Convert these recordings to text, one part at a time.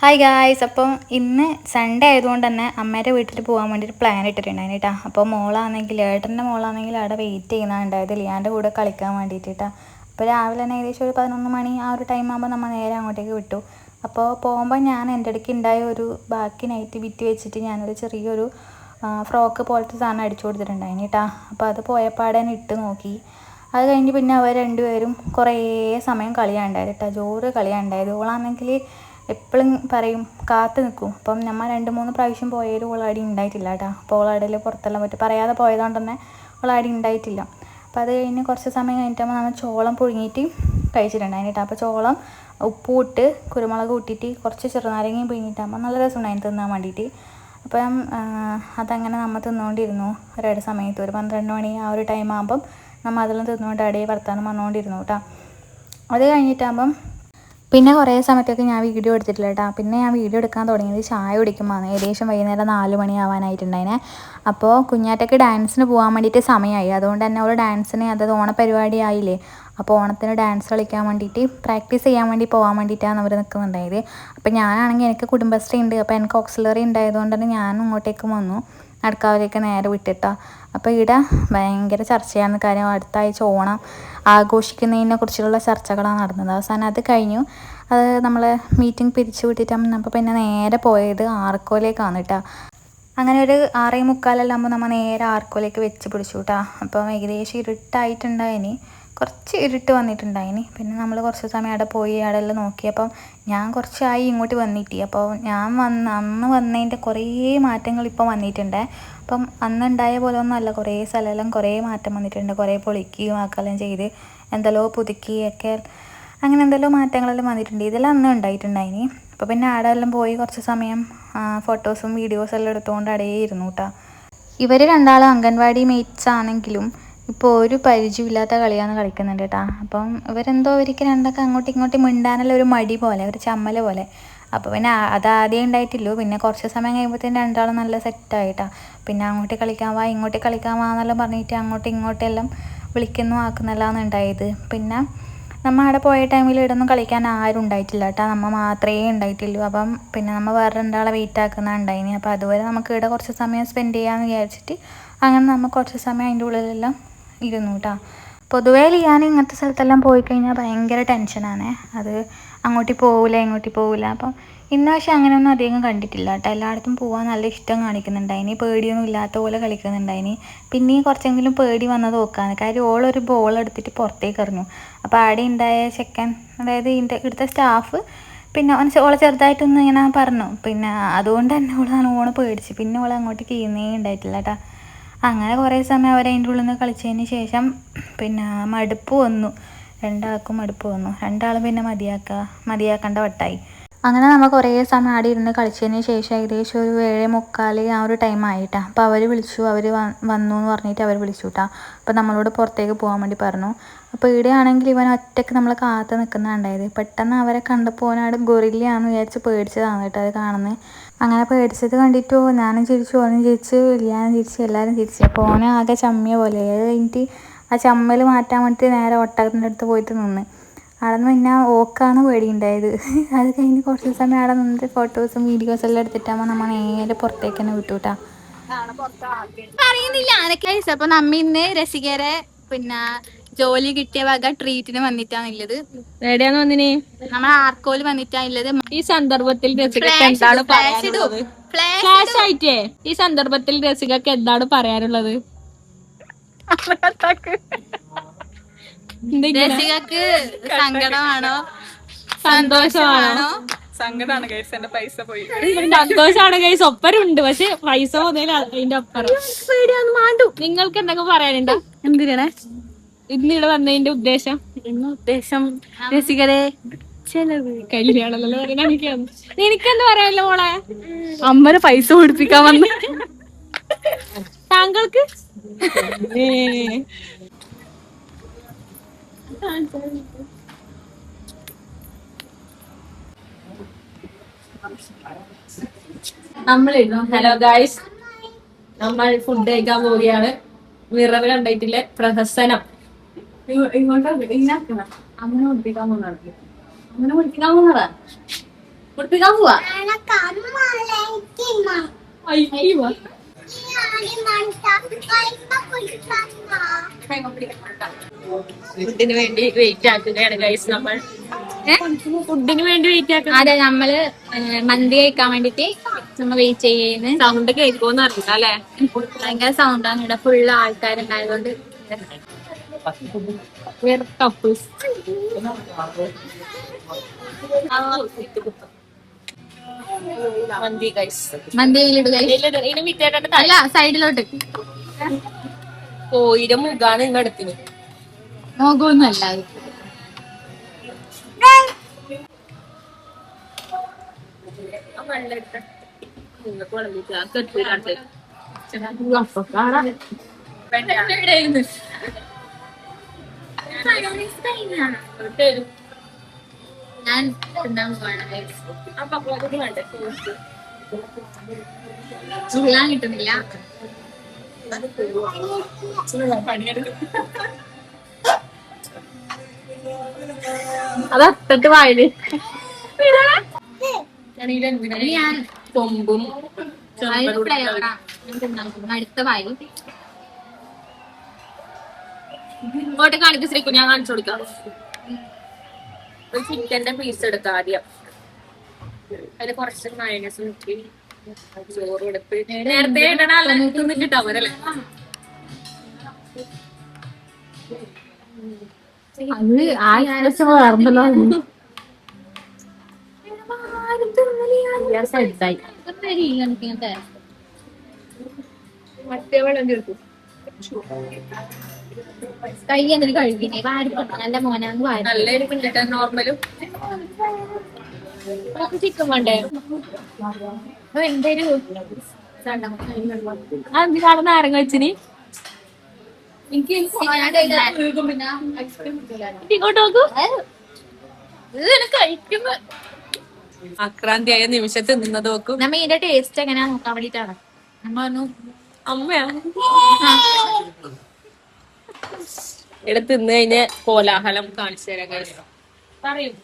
Hi guys. അപ്പം ഇന്ന് Sunday ആയതുകൊണ്ട് തന്നെ അമ്മേൻ്റെ വീട്ടിൽ പോകാൻ വേണ്ടിയിട്ട് പ്ലാൻ ഇട്ടിട്ടുണ്ടായിരുന്നു കേട്ടോ. അപ്പോൾ മോളാണെങ്കിൽ ഏട്ടൻ്റെ മോളാണെങ്കിൽ അവിടെ വെയിറ്റ് ചെയ്യുന്നുണ്ടായത് ലിയാൻ്റെ കൂടെ കളിക്കാൻ വേണ്ടിയിട്ട് കേട്ടോ. അപ്പോൾ രാവിലെ തന്നെ ഏകദേശം ഒരു 11 മണി ആ ഒരു ടൈം ആകുമ്പോൾ നമ്മൾ നേരെ അങ്ങോട്ടേക്ക് വിട്ടു. അപ്പോൾ പോകുമ്പോൾ ഞാൻ എൻ്റെ ഇടയ്ക്ക് ഉണ്ടായ ഒരു ബാക്കി നൈറ്റ് ബിറ്റ് വെച്ചിട്ട് ഞാനൊരു ചെറിയൊരു ഫ്രോക്ക് പോലത്തെ സാധനം അടിച്ചു കൊടുത്തിട്ടുണ്ടായിരുന്നു കേട്ടോ. അപ്പോൾ അത് പോയപ്പാടെ തന്നെ ഇട്ട് നോക്കി. അത് കഴിഞ്ഞ് പിന്നെ അവർ രണ്ടുപേരും കുറേ സമയം കളിയാണ്ടായത് കേട്ടോ. ജോറ് കളിയാണ്ടായത്. ഓളാണെങ്കിൽ എപ്പോഴും പറയും കാത്തു നിൽക്കും. അപ്പം നമ്മൾ 2-3 പ്രാവശ്യം പോയാലും ഓളാടി ഉണ്ടായിട്ടില്ല കേട്ടോ. അപ്പോൾ ഓളാടിയിൽ പുറത്തെല്ലാം പറ്റും പറയാതെ പോയതുകൊണ്ട് തന്നെ ഓളാടി ഉണ്ടായിട്ടില്ല. അപ്പോൾ അത് കഴിഞ്ഞ് കുറച്ച് സമയം കഴിഞ്ഞിട്ടാകുമ്പോൾ നമ്മൾ ചോളം പുഴുങ്ങിയിട്ട് കഴിച്ചിട്ടുണ്ടായിരുന്നു കേട്ടോ. അപ്പോൾ ചോളം ഉപ്പും ഇട്ട് കുരുമുളക് ഇട്ടിട്ട് കുറച്ച് ചെറുനാരങ്ങയും പിഴിഞ്ഞിട്ടാകുമ്പോൾ നല്ല രസമുണ്ടായിരുന്നു തിന്നാൻ വേണ്ടിയിട്ട്. അപ്പം അതങ്ങനെ നമ്മൾ തിന്നുകൊണ്ടിരുന്നു ഒരിട സമയത്ത് ഒരു 12 മണി ആ ഒരു ടൈം ആകുമ്പം നമ്മൾ അതെല്ലാം തിന്നുകൊണ്ട് അടിയെ വർത്താനം വന്നുകൊണ്ടിരുന്നു കേട്ടോ. അത് കഴിഞ്ഞിട്ടാകുമ്പം പിന്നെ കുറേ സമയത്തൊക്കെ ഞാൻ വീഡിയോ എടുത്തിട്ടില്ല കേട്ടോ. പിന്നെ ഞാൻ വീഡിയോ എടുക്കാൻ തുടങ്ങിയത് ചായ കുടിക്കുമ്പോൾ ഏകദേശം വൈകുന്നേരം 4 മണി ആവാനായിട്ടുണ്ടായിനെ. അപ്പോൾ കുഞ്ഞാറ്റയ്ക്ക് ഡാൻസിന് പോകാൻ വേണ്ടിയിട്ട് സമയമായി. അതുകൊണ്ട് തന്നെ അവൾ ഡാൻസിന് അതായത് ഓണപരിപാടി ആയില്ലേ. അപ്പോൾ ഓണത്തിന് ഡാൻസ് കളിക്കാൻ വേണ്ടിയിട്ട് പ്രാക്ടീസ് ചെയ്യാൻ വേണ്ടി പോകാൻ വേണ്ടിയിട്ടാണ് അവർ നിൽക്കുന്നുണ്ടായത്. അപ്പോൾ ഞാനാണെങ്കിൽ എനിക്ക് കുടുംബശ്രീ ഉണ്ട്. അപ്പോൾ എനിക്ക് ഓക്സിലറി ഉണ്ടായതുകൊണ്ട് തന്നെ ഞാനും ഇങ്ങോട്ടേക്ക് വന്നു നടക്കാവിലേക്ക് നേരെ വിട്ടിട്ടാ. അപ്പോൾ ഇവിടെ ഭയങ്കര ചർച്ചയാണ് കാര്യം. അടുത്ത ആഴ്ച ഓണം ആഘോഷിക്കുന്നതിനെ കുറിച്ചുള്ള ചർച്ചകളാണ് നടന്നത്. അവസാനം അത് കഴിഞ്ഞു. അത് നമ്മൾ മീറ്റിംഗ് പിരിച്ചു വിട്ടിട്ടാകുമ്പോൾ അപ്പോൾ പിന്നെ നേരെ പോയത് ആർക്കോലേക്കാണ് കേട്ടോ. അങ്ങനെ ഒരു 6:45 ആകുമ്പോൾ നമ്മൾ നേരെ ആർക്കോലേക്ക് വെച്ച് പിടിച്ചു കേട്ടോ. അപ്പം ഏകദേശം ഇരുട്ടായിട്ടുണ്ടായിനി, കുറച്ച് ഇരുട്ട് വന്നിട്ടുണ്ടായിനി. പിന്നെ നമ്മൾ കുറച്ച് സമയം അവിടെ പോയി അവിടെ എല്ലാം നോക്കി. അപ്പം ഞാൻ കുറച്ചായി ഇങ്ങോട്ട് വന്നിട്ട്. അപ്പോൾ ഞാൻ അന്ന് വന്നതിൻ്റെ കുറേ മാറ്റങ്ങൾ ഇപ്പോൾ വന്നിട്ടുണ്ട്. അപ്പം അന്നുണ്ടായ പോലെ ഒന്നും അല്ല, കുറേ സ്ഥലമെല്ലാം കുറേ മാറ്റം വന്നിട്ടുണ്ട്. കുറേ പൊളിക്കുകയും ആക്കെല്ലാം ചെയ്ത് എന്തെല്ലോ പുതുക്കിയൊക്കെ അങ്ങനെ എന്തെല്ലോ മാറ്റങ്ങളെല്ലാം വന്നിട്ടുണ്ട്. ഇതെല്ലാം അന്ന് ഉണ്ടായിട്ടുണ്ടായിനി. അപ്പോൾ പിന്നെ അവിടെ എല്ലാം പോയി കുറച്ച് സമയം ഫോട്ടോസും വീഡിയോസും എല്ലാം എടുത്തുകൊണ്ട് അടയേ ഇരുന്നു കേട്ടോ. ഇവർ രണ്ടാളും അംഗൻവാടി മേറ്റ്സ് ആണെങ്കിലും ഇപ്പോൾ ഒരു പരിചയമില്ലാത്ത കളിയാണ് കളിക്കുന്നുണ്ട് കേട്ടോ. അപ്പം ഇവരെന്തോ ഒരിക്കൽ രണ്ടൊക്കെ അങ്ങോട്ടും ഇങ്ങോട്ടും മിണ്ടാനുള്ള ഒരു മടി പോലെ, ഒരു ചമ്മൽ പോലെ. അപ്പോൾ പിന്നെ അതാദ്യം ഉണ്ടായിട്ടില്ലൂ. പിന്നെ കുറച്ച് സമയം കഴിയുമ്പോഴത്തേനും രണ്ടാളും നല്ല സെറ്റായിട്ടാണ്. പിന്നെ അങ്ങോട്ട് കളിക്കാൻ വാ ഇങ്ങോട്ട് കളിക്കാൻ വാ എന്നെല്ലാം പറഞ്ഞിട്ട് അങ്ങോട്ടും ഇങ്ങോട്ടെല്ലാം വിളിക്കുന്നു ആക്കുന്നെല്ലാം ഉണ്ടായത്. പിന്നെ നമ്മൾ അവിടെ പോയ ടൈമിൽ ഇവിടെയൊന്നും കളിക്കാൻ ആരും ഉണ്ടായിട്ടില്ല കേട്ടോ. നമ്മൾ മാത്രമേ ഉണ്ടായിട്ടുള്ളൂ. അപ്പം പിന്നെ നമ്മൾ വേറെ രണ്ടാളെ വെയിറ്റ് ആക്കുന്ന ഉണ്ടായിനി. അപ്പോൾ അതുവരെ നമുക്ക് ഇവിടെ കുറച്ച് സമയം സ്പെൻഡ് ചെയ്യാമെന്ന് വിചാരിച്ചിട്ട് അങ്ങനെ നമ്മൾ കുറച്ച് സമയം അതിൻ്റെ ഉള്ളിലെല്ലാം ഇരുന്നു കേട്ടോ. പൊതുവേ ഞാൻ ഇങ്ങനത്തെ സ്ഥലത്തെല്ലാം പോയി കഴിഞ്ഞാൽ ഭയങ്കര ടെൻഷനാണ്. അത് അങ്ങോട്ട് പോവില്ല ഇങ്ങോട്ട് പോവില്ല. അപ്പം ഇന്ന് പക്ഷേ അങ്ങനെയൊന്നും അധികം കണ്ടിട്ടില്ല കേട്ടോ. എല്ലായിടത്തും പോകാൻ നല്ല ഇഷ്ടം കാണിക്കുന്നുണ്ടായിനി, പേടിയൊന്നും ഇല്ലാത്ത പോലെ കളിക്കുന്നുണ്ടായിനി. പിന്നെയും കുറച്ചെങ്കിലും പേടി വന്നത് നോക്കാണ്. കാര്യം ഓളൊരു ബോൾ എടുത്തിട്ട് പുറത്തേക്ക് എറിഞ്ഞു. അപ്പോൾ ആടെ ഉണ്ടായ ചെക്കൻ, അതായത് ഇവിടുത്തെ സ്റ്റാഫ് പിന്നെ ഓളെ ചെറുതായിട്ടൊന്നും ഇങ്ങനെ പറഞ്ഞു. പിന്നെ അതുകൊണ്ട് തന്നെ ഓള് പേടിച്ച് പിന്നെ ഓളെ അങ്ങോട്ട് കീന്നേ ഉണ്ടായിട്ടില്ല കേട്ടോ. അങ്ങനെ കുറേ സമയം അവർ അതിൻ്റെ ഉള്ളിൽ നിന്ന് കളിച്ചതിന് ശേഷം പിന്നെ മടുപ്പ് വന്നു. രണ്ടാൾക്കും മടുപ്പ് വന്നു. രണ്ടാളും പിന്നെ മതിയാക്കേണ്ട വട്ടായി. അങ്ങനെ നമ്മൾ കുറേ സമയം ആടെ ഇരുന്ന് കളിച്ചതിന് ശേഷം ഏകദേശം ഒരു 7:45 ആ ഒരു ടൈം ആയിട്ടാണ്. അപ്പോൾ അവർ വിളിച്ചു, അവർ വന്നു എന്ന് പറഞ്ഞിട്ട് അവർ വിളിച്ചു കേട്ടോ. അപ്പോൾ നമ്മളോട് പുറത്തേക്ക് പോകാൻ വേണ്ടി പറഞ്ഞു. അപ്പോൾ ഇവിടെയാണെങ്കിൽ ഇവൻ ഒറ്റയ്ക്ക് നമ്മൾ കാത്ത് നിൽക്കുന്നുണ്ടായത്. പെട്ടെന്ന് അവരെ കണ്ടപ്പോൾ ഓനാട് ഗൊറില്ലയാണെന്ന് വിചാരിച്ച് പേടിച്ചതാണ് കേട്ടോ അത് കാണുന്നത്. അങ്ങനെ പേടിച്ചത് കണ്ടിട്ടോ ഞാനും ചിരിച്ചു, ഓനും ചിരിച്ചു, ലിയാനും ചിരിച്ചു, എല്ലാവരും ചിരിച്ചു. അപ്പോൾ ഓനെ ആകെ ചമ്മിയ പോലെ. അത് കഴിഞ്ഞിട്ട് ആ ചമ്മൽ മാറ്റാൻ വേണ്ടിയിട്ട് നേരെ ഒട്ടകത്തിൻ്റെ അടുത്ത് പോയിട്ട് നിന്ന്. അവിടെ നിന്ന് പിന്നെ ഓക്കാണ് പേടിയുണ്ടായത്. അത് കഴിഞ്ഞ് കുറച്ച് സമയം അവിടെ നിന്നിട്ട് ഫോട്ടോസും വീഡിയോസും എല്ലാം എടുത്തിട്ടാകുമ്പോൾ നമ്മൾ നേരെ പുറത്തേക്ക് തന്നെ വിട്ടു കേട്ടോ. പറയുന്നില്ല ആരൊക്കെ. അപ്പോൾ നമ്മ ഇന്ന് രസികരെ പിന്നെ ജോലി കിട്ടിയ വക ട്രീറ്റിന് വന്നിട്ടാണുള്ളത്. എവിടെയാന്ന് വന്നിന്? നമ്മൾ ആർക്കോല് വന്നിട്ടാണുള്ളത്. ഈ സന്ദർഭത്തിൽ രസികക്ക് എന്താണ് പറയാനുള്ളത്? ഫ്ലാഷ് ആയിട്ടേ ഈ സന്ദർഭത്തിൽ രസികക്ക് എന്താണ് പറയാനുള്ളത്? രസികക്ക് സങ്കടമാണോ സന്തോഷമാണോ? സങ്കടമാണ് ഗൈസ്, എന്റെ പൈസ പോയി. സന്തോഷമാണ് ഗൈസ്, ഒപ്പരുണ്ട്. പക്ഷെ പൈസ പോകുന്നതിൽ അതിന്റെ ഒപ്പരം. നിങ്ങൾക്ക് എന്തൊക്കെ പറയാനുണ്ടോ? എന്തിനാണ് ഇന്ന് ഇവിടെ വന്നതിന്റെ ഉദ്ദേശം? ഉദ്ദേശം രസികരെ കല്യാണല്ലോ. എനിക്കെന്ത് പറയാനില്ല മോളെ. അമ്മനെ പൈസ കൊടുപ്പിക്കാൻ വന്നു. താങ്കൾക്ക് ഹലോ ഗായ്സ്, നമ്മൾ ഫുഡ് കഴിക്കാൻ പോവുകയാണ്. മിറർ കണ്ടിട്ടില്ലേ? പ്രഹസനം. ഇങ്ങോട്ട് അമ്മനെ പഠിപ്പിക്കാൻ പോകുന്നതാ. കുടിപ്പിക്കാൻ പോവാ. ഫുഡിന് വേണ്ടി വെയിറ്റ് ആക്കുകയാണ് ഗൈസ് നമ്മൾ. ഫുഡിന് വേണ്ടി വെയിറ്റ് ആക്കുക. അതെ, നമ്മള് മന്തി കഴിക്കാൻ വേണ്ടിട്ട് നമ്മ വെയിറ്റ് ചെയ്യുന്നു. സൗണ്ട് കേൾക്കുമെന്ന് അറിയില്ല അല്ലെ. ഭയങ്കര സൗണ്ടാണ് ഇവിടെ, ഫുള്ള് ആൾക്കാരുണ്ടായതുകൊണ്ട്. കപ്പിൾസ് മന്തി ഗൈസ്. മന്തി അല്ല, സൈഡിലോട്ട് കോയിന്റെ മുഖാണ് ഇന്ന് അടുത്തിന്. നോക്കൊന്നുമല്ല അത്. ഞാൻ ചുള്ളാൻ കിട്ടുന്നില്ല. അത് അത്തട്ട് വായില് ഞാൻ കൊമ്പും അടുത്ത വായി ഇങ്ങോട്ട് കാണിക്ക് ശ്രീക്കു, ഞാൻ കാണിച്ചു കൊടുക്കാം. ഒരു ചിക്കന്റെ പീസ് എടുക്കാം ആദ്യം. അതില് കുറച്ച് മയോണൈസ് മുക്കി ചോറ് എടുത്ത് നേരത്തെ തിന്നിട്ടോ അവരല്ലേ. അത് വേർന്നല്ലോ. മറ്റേ വെള്ളം ചേർക്കും. കൈ എന്നിട്ട് കഴുകിനെ നല്ല മോനാന്ന് വായ. നല്ലൊരു പിന്നിട്ട് നോർമലും ചിക്കൻ വേണ്ടേ. എന്തൊരു അതെന്തിനാണ് നാരങ്ങ വെച്ചിന്. എനിക്ക് ഇങ്ങോട്ട് നോക്കൂ. കഴിക്കുമ്പോ ആക്രാന്തിയായ നിമിഷത്തിൽ നിന്നത് നോക്കും. നമ്മ ഇതിന്റെ ടേസ്റ്റ് എങ്ങനെയാ നോക്കാൻ വേണ്ടിട്ടാണ്. നമ്മ പറഞ്ഞു അമ്മയാ ഇവിടെ തിന്നു കഴിഞ്ഞ കോലാഹലം കാണിച്ചു തരാൻ കഴിയും. പറയും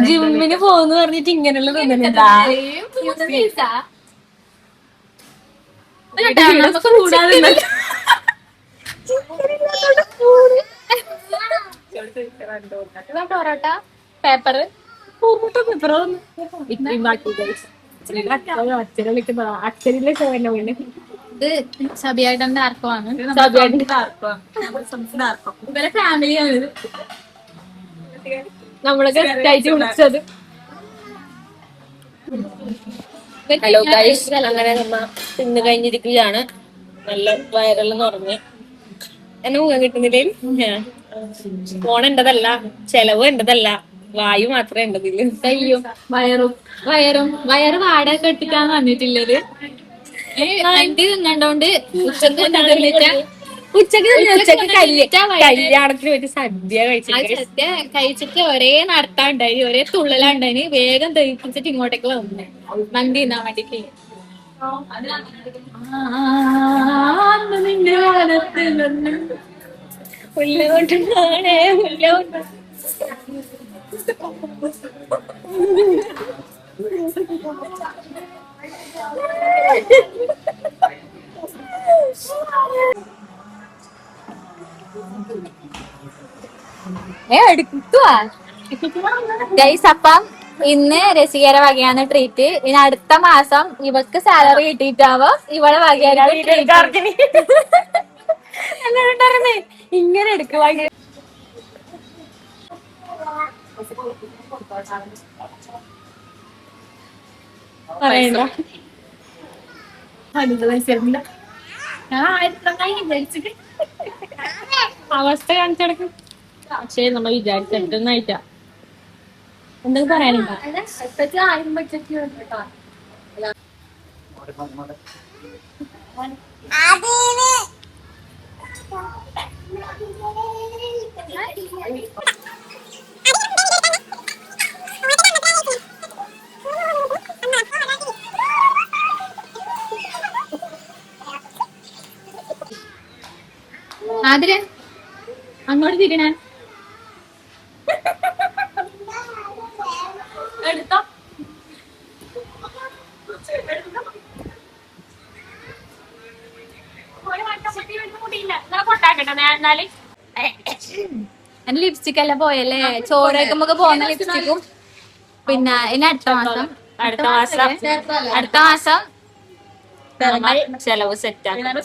ജിമ്മിന് പോകുന്നു പറഞ്ഞിട്ട് ഇങ്ങനെയുള്ള തിന്നുന്നുണ്ടാ. പൊറോട്ട പേപ്പർ ഇത് സബിയായിട്ടന്റെ ആർക്കമാണ്. ഇവരെ ഫാമിലിയാണ് നമ്മളെ ഗസ്റ്റായിട്ട് വിളിച്ചത്. ഹലോ ഗൈസ്, അങ്ങനെ നമ്മ തിന്ന് കഴിഞ്ഞിരിക്കുകയാണ്. നല്ല വയറെല്ലാം നിറഞ്ഞ് എന്നെ മുഖം കിട്ടുന്നില്ലേ. ഫോൺ എന്റതല്ല, ചെലവ് എന്റതല്ല, വായു മാത്രമേ ഉണ്ടതില്ല. കയ്യും വയറ് വാടക കെട്ടിക്കാന്ന് വന്നിട്ടില്ലത്. വണ്ടി തിന്നണ്ടോണ്ട് ഉച്ചക്ക് കല്യാണത്തിന് പോയിട്ട് സദ്യ കഴിച്ചിട്ട് സദ്യ കഴിച്ചിട്ട് ഒരേ നടത്താണ്ടായി, ഒരേ തുള്ളലാണ്ടായി. വേഗം ദഹിപ്പിച്ചിട്ട് ഇങ്ങോട്ടേക്ക് വന്നേ മന്തി തിന്നാൻ വേണ്ടിട്ട്. പുല്ലുകൊണ്ടാണ് ഗൈസ്, അപ്പം ഇന്ന് രസികര വകയാണ് ട്രീറ്റ്. ഇനി അടുത്ത മാസം ഇവക്ക് സാലറി കിട്ടിയിട്ടാവോ ഇവളെ വകയാണ് എല്ലാവരുണ്ടായിരുന്നേ ഇങ്ങനെ എടുക്കുക. പറയണ്ട അവസ്ഥ കാണിച്ചെടുക്കും. പക്ഷേ നമ്മൾ വിചാരിച്ചിട്ടൊന്നായിട്ടാ. എന്തൊക്കെ പറയാനുണ്ടോ? അതില് അങ്ങോട്ട് തിരിയണേ എടുത്തോ എന്റെ ലിപ്സ്റ്റിക് എല്ലാം പോയല്ലേ ചോറ് കഴിക്കുമ്പോ പോകുന്ന ലിപ്സ്റ്റിക്കും പിന്നെ ഇനി അടുത്ത മാസം ചെലവ് സെറ്റ് ആക്കാം